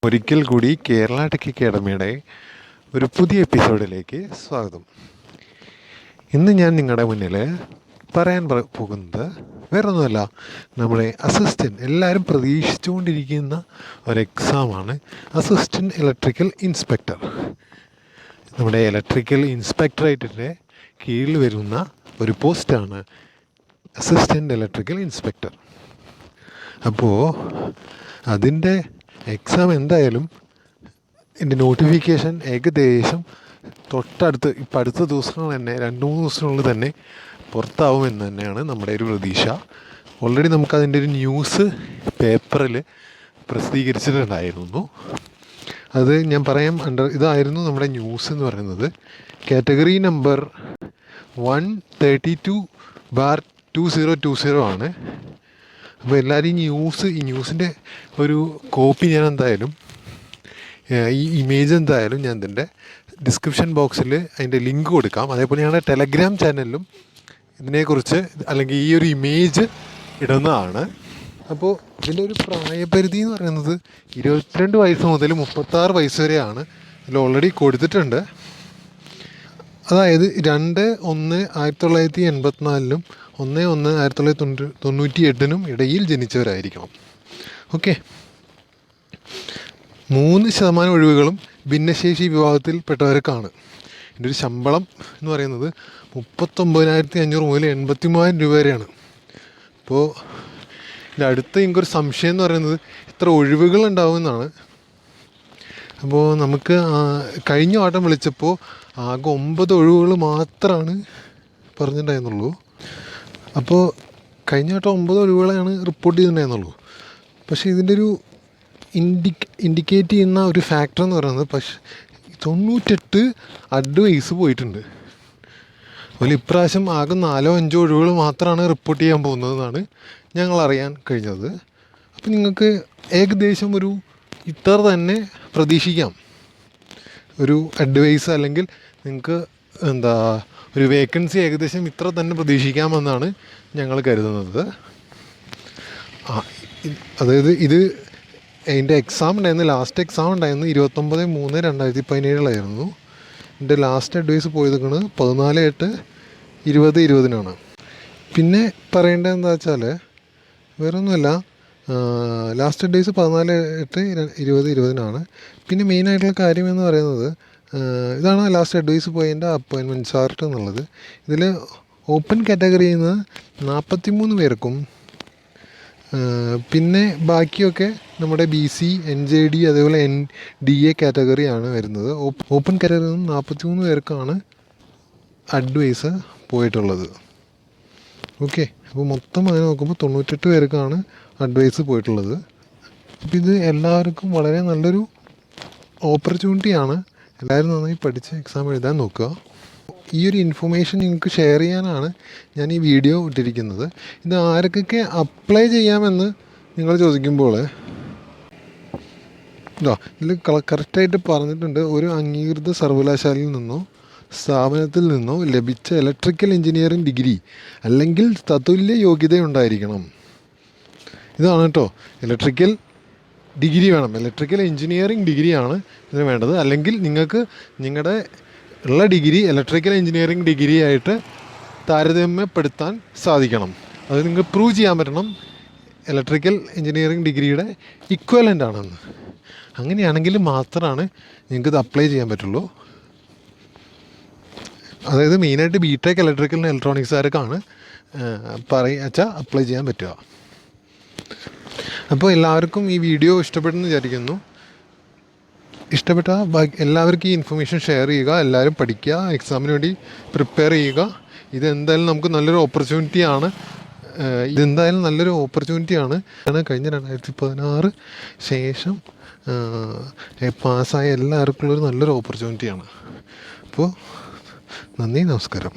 ഒരിക്കൽ കൂടി കേരള ടെക് അക്കാഡമിയുടെ ഒരു പുതിയ എപ്പിസോഡിലേക്ക് സ്വാഗതം. ഇന്ന് ഞാൻ നിങ്ങളുടെ മുന്നിൽ പറയാൻ പോകുന്നത് വേറൊന്നുമല്ല, നമ്മുടെ അസിസ്റ്റൻറ്റ് എല്ലാവരും പ്രതീക്ഷിച്ചുകൊണ്ടിരിക്കുന്ന ഒരു എക്സാമാണ് അസിസ്റ്റൻറ്റ് ഇലക്ട്രിക്കൽ ഇൻസ്പെക്ടർ. നമ്മുടെ ഇലക്ട്രിക്കൽ ഇൻസ്പെക്ടറേറ്റിൻ്റെ കീഴിൽ വരുന്ന ഒരു പോസ്റ്റാണ് അസിസ്റ്റൻറ്റ് ഇലക്ട്രിക്കൽ ഇൻസ്പെക്ടർ. അപ്പോൾ അതിൻ്റെ എക്സാം എന്തായാലും എൻ്റെ നോട്ടിഫിക്കേഷൻ ഏകദേശം തൊട്ടടുത്ത് ഇപ്പം അടുത്ത ദിവസങ്ങൾ തന്നെ 2-3 ദിവസത്തിനുള്ളിൽ തന്നെ പുറത്താവുമെന്ന് തന്നെയാണ് നമ്മുടെ ഒരു പ്രതീക്ഷ. ഓൾറെഡി നമുക്കതിൻ്റെ ഒരു ന്യൂസ് പേപ്പറിൽ പ്രസിദ്ധീകരിച്ചിട്ടുണ്ടായിരുന്നു. അത് ഞാൻ പറയാം, ഇതായിരുന്നു നമ്മുടെ ന്യൂസ് എന്ന് പറയുന്നത്. കാറ്റഗറി നമ്പർ 132/2020 ആണ്. അപ്പോൾ എല്ലാവരും ഈ ന്യൂസിൻ്റെ ഒരു കോപ്പി ഞാൻ എന്തായാലും ഈ ഇമേജ് എന്തായാലും ഞാൻ ഇതിൻ്റെ ഡിസ്ക്രിപ്ഷൻ ബോക്സിൽ അതിൻ്റെ ലിങ്ക് കൊടുക്കാം. അതേപോലെ ഞങ്ങളുടെ ടെലഗ്രാം ചാനലിലും ഇതിനെക്കുറിച്ച് അല്ലെങ്കിൽ ഈ ഒരു ഇമേജ് ഇടുന്നതാണ്. അപ്പോൾ ഇതിൻ്റെ ഒരു പ്രായപരിധി എന്ന് പറയുന്നത് 22 വയസ്സ് മുതൽ 36 വയസ്സ് വരെയാണ് ഇതിൽ ഓൾറെഡി കൊടുത്തിട്ടുണ്ട്. അതായത് 2/1/1984 1/1/1998 ഇടയിൽ ജനിച്ചവരായിരിക്കണം. ഓക്കെ. 3% ഒഴിവുകളും ഭിന്നശേഷി വിഭാഗത്തിൽപ്പെട്ടവർക്കാണ്. ഇതിൻ്റെ ഒരു ശമ്പളം എന്ന് പറയുന്നത് 39,500 മുതൽ 80,000 രൂപ വരെയാണ്. അപ്പോൾ ഇതിൻ്റെ അടുത്ത് എനിക്കൊരു സംശയം എന്ന് പറയുന്നത് ഇത്ര ഒഴിവുകൾ ഉണ്ടാവുമെന്നാണ്. അപ്പോൾ നമുക്ക് കഴിഞ്ഞ വട്ടം വിളിച്ചപ്പോൾ ആകെ 9 ഒഴിവുകൾ മാത്രമാണ് പറഞ്ഞിട്ടുണ്ടായിരുന്നുള്ളൂ. അപ്പോൾ കഴിഞ്ഞ വട്ടം 9 ഒഴിവുകളാണ് റിപ്പോർട്ട് ചെയ്തിട്ടുണ്ടായിരുന്നുള്ളൂ. പക്ഷേ ഇതിൻ്റെ ഒരു ഇൻഡിക്കേറ്റ് ചെയ്യുന്ന ഒരു ഫാക്ടർ എന്ന് പറയുന്നത് 98 അഡ്വൈസ് പോയിട്ടുണ്ട്. അതുപോലെ ഇപ്രാവശ്യം ആകെ 4-5 ഒഴിവുകൾ മാത്രമാണ് റിപ്പോർട്ട് ചെയ്യാൻ പോകുന്നതെന്നാണ് ഞങ്ങൾ അറിയാൻ കഴിഞ്ഞത്. അപ്പോൾ നിങ്ങൾക്ക് ഏകദേശം ഒരു ഇത്ര തന്നെ പ്രതീക്ഷിക്കാം. ഒരു അഡ്വൈസ് അല്ലെങ്കിൽ നിങ്ങൾക്ക് ഒരു വേക്കൻസി ഏകദേശം ഇത്ര തന്നെ പ്രതീക്ഷിക്കാമെന്നാണ് ഞങ്ങൾ കരുതുന്നത്. അതായത് അതിൻ്റെ എക്സാം ഉണ്ടായിരുന്നു, ലാസ്റ്റ് എക്സാം ഉണ്ടായിരുന്നു 29/3/2017 എൻ്റെ ലാസ്റ്റ് അഡ്വൈസ് പോയതൊക്കെയാണ് 14/8/2020 പിന്നെ പറയേണ്ടത് എന്താ വെച്ചാൽ വേറൊന്നുമല്ല, ലാസ്റ്റ് അഡ്വൈസ് 14/8/2020 പിന്നെ മെയിനായിട്ടുള്ള കാര്യം എന്ന് പറയുന്നത് ഇതാണ് ലാസ്റ്റ് അഡ്വൈസ് പോയതിൻ്റെ അപ്പോയിൻമെൻറ്റ് ചാർട്ട് എന്നുള്ളത്. ഇതിൽ ഓപ്പൺ കാറ്റഗറിയിൽ നിന്ന് 43 പേർക്കും പിന്നെ ബാക്കിയൊക്കെ നമ്മുടെ BC, NJD അതേപോലെ NDA കാറ്റഗറിയാണ് വരുന്നത്. ഓപ്പൺ കാറ്റഗറിയിൽ നിന്ന് 43 പേർക്കാണ് അഡ്വൈസ് പോയിട്ടുള്ളത്. ഓക്കെ. അപ്പോൾ മൊത്തം അങ്ങനെ നോക്കുമ്പോൾ 98 പേർക്കാണ് അഡ്വൈസ് പോയിട്ടുള്ളത്. അപ്പോൾ ഇത് എല്ലാവർക്കും വളരെ നല്ലൊരു ഓപ്പർച്യൂണിറ്റിയാണ്. എല്ലാവരും നന്നായി പഠിച്ച് എക്സാം എഴുതാൻ നോക്കുക. ഈ ഒരു ഇൻഫർമേഷൻ നിങ്ങൾക്ക് ഷെയർ ചെയ്യാനാണ് ഞാൻ ഈ വീഡിയോ ഇട്ടിരിക്കുന്നത്. ഇത് ആർക്കൊക്കെ അപ്ലൈ ചെയ്യാമെന്ന് നിങ്ങൾ ചോദിക്കുമ്പോൾ ഇതിൽ കറക്റ്റായിട്ട് പറഞ്ഞിട്ടുണ്ട്. ഒരു അംഗീകൃത സർവകലാശാലയിൽ നിന്നോ സ്ഥാപനത്തിൽ നിന്നോ ലഭിച്ച ഇലക്ട്രിക്കൽ എഞ്ചിനീയറിംഗ് ഡിഗ്രി അല്ലെങ്കിൽ തത്തുല്യ യോഗ്യത ഉണ്ടായിരിക്കണം. ഇതാണ് കേട്ടോ, ഇലക്ട്രിക്കൽ ഡിഗ്രി വേണം. ഇലക്ട്രിക്കൽ എഞ്ചിനീയറിംഗ് ഡിഗ്രിയാണ് ഇതിന് വേണ്ടത്. അല്ലെങ്കിൽ നിങ്ങൾക്ക് നിങ്ങളുടെ ഉള്ള ഡിഗ്രി ഇലക്ട്രിക്കൽ എഞ്ചിനീയറിംഗ് ഡിഗ്രി ആയിട്ട് താരതമ്യപ്പെടുത്താൻ സാധിക്കണം. അത് നിങ്ങൾക്ക് പ്രൂവ് ചെയ്യാൻ പറ്റണം ഇലക്ട്രിക്കൽ എഞ്ചിനീയറിംഗ് ഡിഗ്രിയുടെ ഇക്വലൻ്റ് ആണെന്ന്. അങ്ങനെയാണെങ്കിൽ മാത്രമാണ് നിങ്ങൾക്കിത് അപ്ലൈ ചെയ്യാൻ പറ്റുള്ളൂ. അതായത് മെയിനായിട്ട് BTech ഇലക്ട്രിക്കൽ ആൻഡ് ഇലക്ട്രോണിക്സുകാർക്കാണ് അപ്ലൈ ചെയ്യാൻ പറ്റുക. അപ്പോൾ എല്ലാവർക്കും ഈ വീഡിയോ ഇഷ്ടപ്പെട്ടെന്ന് വിചാരിക്കുന്നു. ഇഷ്ടപ്പെട്ട എല്ലാവർക്കും ഈ ഇൻഫർമേഷൻ ഷെയർ ചെയ്യുക. എല്ലാവരും പഠിക്കുക, എക്സാമിന് വേണ്ടി പ്രിപ്പയർ ചെയ്യുക. ഇതെന്തായാലും നമുക്ക് നല്ലൊരു ഓപ്പർച്യൂണിറ്റിയാണ്. കഴിഞ്ഞ 2016 ശേഷം പാസ്സായ എല്ലാവർക്കും ഉള്ളൊരു നല്ലൊരു ഓപ്പർച്യൂണിറ്റിയാണ്. അപ്പോൾ നന്ദി, നമസ്കാരം.